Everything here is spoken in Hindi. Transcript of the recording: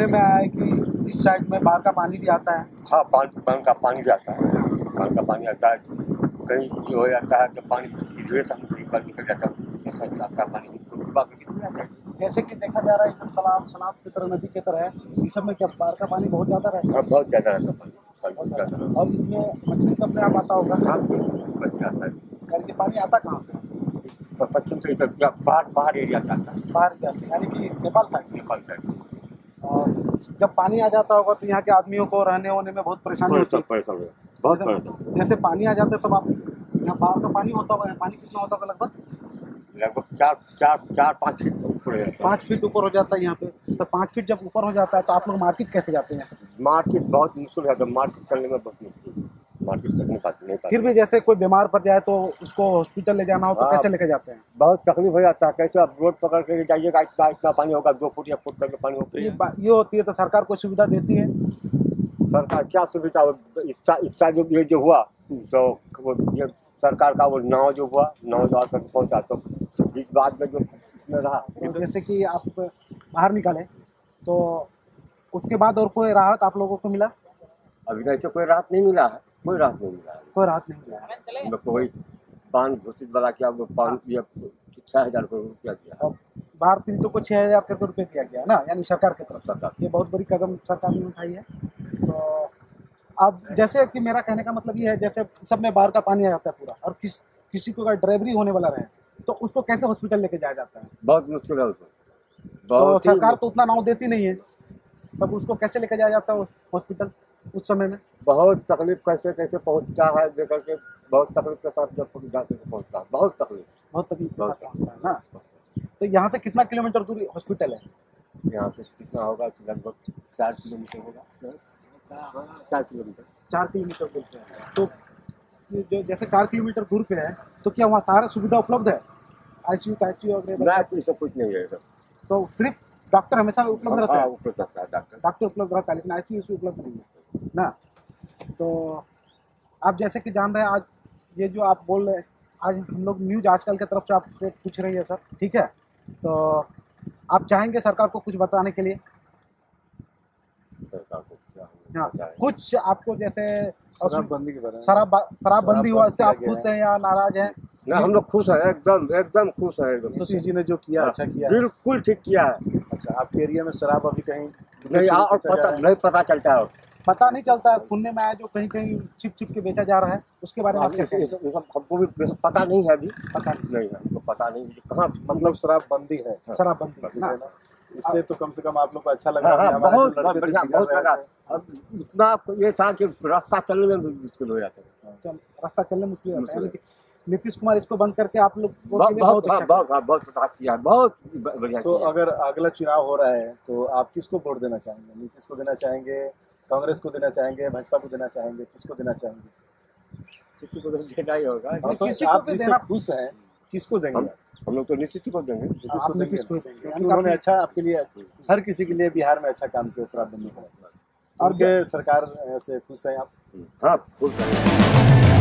में आया है कि इस साइड में बाढ़ का पानी भी आता है। हाँ, बाढ़ का पानी भी आता है, बाढ़ का पानी आता है। कहीं ये हो जाता है कि पानी इधर से निकल जाता है, आता पानी जैसे कि देखा जा रहा है एकदम तालाब की तरह, नदी की तरह है, इस सब में क्या बाढ़ का पानी बहुत ज़्यादा रहता है? बहुत ज़्यादा रहता है पानी, बहुत ज़्यादा। और इसमें मछली तो अपने आप आता होगा? हाँ, मछली आता है। यानी कि पानी आता कहाँ से? पश्चिम से इधर बाहर एरिया से आता है, बाहर एरिया से, यानी कि नेपाल साइड से। नेपाल साइड। और जब पानी आ जाता होगा तो यहाँ के आदमियों को रहने वहने में बहुत परेशानी होती है। बहुत परेशान। जैसे पानी आ जाता है तब आप यहाँ बाढ़ का पानी होता होगा, पानी कितना होता होगा? लगभग 4-5 फीट ऊपर हो जाता है। 5 फीट ऊपर हो जाता है यहाँ पे। तो 5 फीट जब ऊपर हो जाता है तो आप लोग मार्केट कैसे जाते हैं? मार्केट बहुत मुश्किल है, मार्केट चलने में बहुत मुश्किल है, मार्केट चल नहीं पाते। फिर भी जैसे कोई बीमार पड़ जाए तो उसको हॉस्पिटल ले जाना हो तो कैसे लेके जाते हैं? बहुत तकलीफ हो जाता है। कैसे आप रोड पकड़ के जाइएगा, इतना पानी होगा, 2 फुट या फुट तक पानी होता है। ये होती है तो सरकार को सुविधा देती है? सरकार क्या सुविधा? इसका जो ये जो हुआ तो ये सरकार का वो नाव जो हुआ, नाव जो आकर पहुँचा तो बीच बाद में जो इसमें रहा। तो जैसे कि आप बाहर निकाले तो उसके बाद और कोई राहत आप लोगों को मिला? अभी तक तो कोई राहत नहीं मिला है, कोई राहत नहीं मिला है। कोई राहत नहीं मिला। हम लोग को वही बांध घोषित वाला किया, वो पानी 6,000 रुपया दिया। और बाढ़ पीड़ितों को 6,000 रुपये दिया गया ना, यानी सरकार की तरफ से। ये बहुत बड़ी कदम सरकार ने उठाई है। तो अब जैसे कि मेरा कहने का मतलब ये है, जैसे सब में बाढ़ का पानी आ जाता है पूरा, और किसी को अगर ड्राइवरी होने वाला रहे तो उसको कैसे हॉस्पिटल लेके जाया जाता है? बहुत मुश्किल है उसको। तो सरकार तो उतना नाव देती नहीं है, तब उसको कैसे लेके जाया जाता है हॉस्पिटल उस समय में? बहुत तकलीफ कैसे पहुँचता है देकर के, बहुत तकलीफ के साथ जब जाके पहुँचता है, बहुत तकलीफ पहुँचता है ना। तो यहाँ से कितना किलोमीटर दूर हॉस्पिटल है? यहाँ से कितना होगा? लगभग 4 किलोमीटर होगा। 4 किलोमीटर। 4 किलोमीटर दूर पे है। तो जो जैसे 4 किलोमीटर दूर पे है तो क्या वहाँ सारा सुविधा उपलब्ध है? आईसीयू नहीं, सब कुछ नहीं है इधर। तो सिर्फ डॉक्टर हमेशा उपलब्ध रहता है? उपलब्ध रहता है, डॉक्टर उपलब्ध रहता है, लेकिन आईसीयू उपलब्ध नहीं है ना। तो आप जैसे कि जान रहे हैं, आज ये जो आप बोल रहे हैं, आज हम लोग न्यूज आजकल की तरफ से आपसे पूछ रही है सर, ठीक है? तो आप चाहेंगे सरकार को कुछ बताने के लिए? हाँ, कुछ आपको जैसे शराबबंदी के बारे में। शराबबंदी हुआ, इससे आप खुश हैं या नाराज हैं? ना, हम लोग खुश है, एकदम खुश है एकदम। नीतीश जी ने जो किया अच्छा किया, बिल्कुल ठीक किया है। अच्छा, आपके एरिया में शराब अभी कहीं नहीं, और पता चलता है, पता नहीं चलता है। सुनने में आया जो कहीं कहीं छिप के बेचा जा रहा है, उसके बारे में आप कैसे? हमको भी पता नहीं है, अभी पता नहीं है, हमको पता नहीं कहाँ मतलब शराबबंदी है। शराबबंदी ना, इससे तो कम से कम आप लोग को अच्छा लगा। बहुत बढ़िया, बहुत लगा। अब इतना ये था कि रास्ता चलने में भी मुश्किल हो जाता है, रास्ता चलने में मुश्किल होता है। नीतीश कुमार इसको बंद करके आप लोग बहुत किया, बहुत बढ़िया। तो अगर अगला चुनाव हो रहा है तो आप किसको वोट देना चाहेंगे? नीतीश को देना चाहेंगे, कांग्रेस को देना चाहेंगे, भाजपा को देना चाहेंगे, किसको देना चाहेंगे? किसी को देना ही होगा। आप जिससे खुश हैं किसको देंगे? हम लोग तो नीतीश को देंगे। नीतीश को देंगे। उन्होंने अच्छा आपके लिए, हर किसी के लिए बिहार में अच्छा काम किया शराबबंदी का। और सरकार से खुश हैं आप? हाँ, खुश हैं।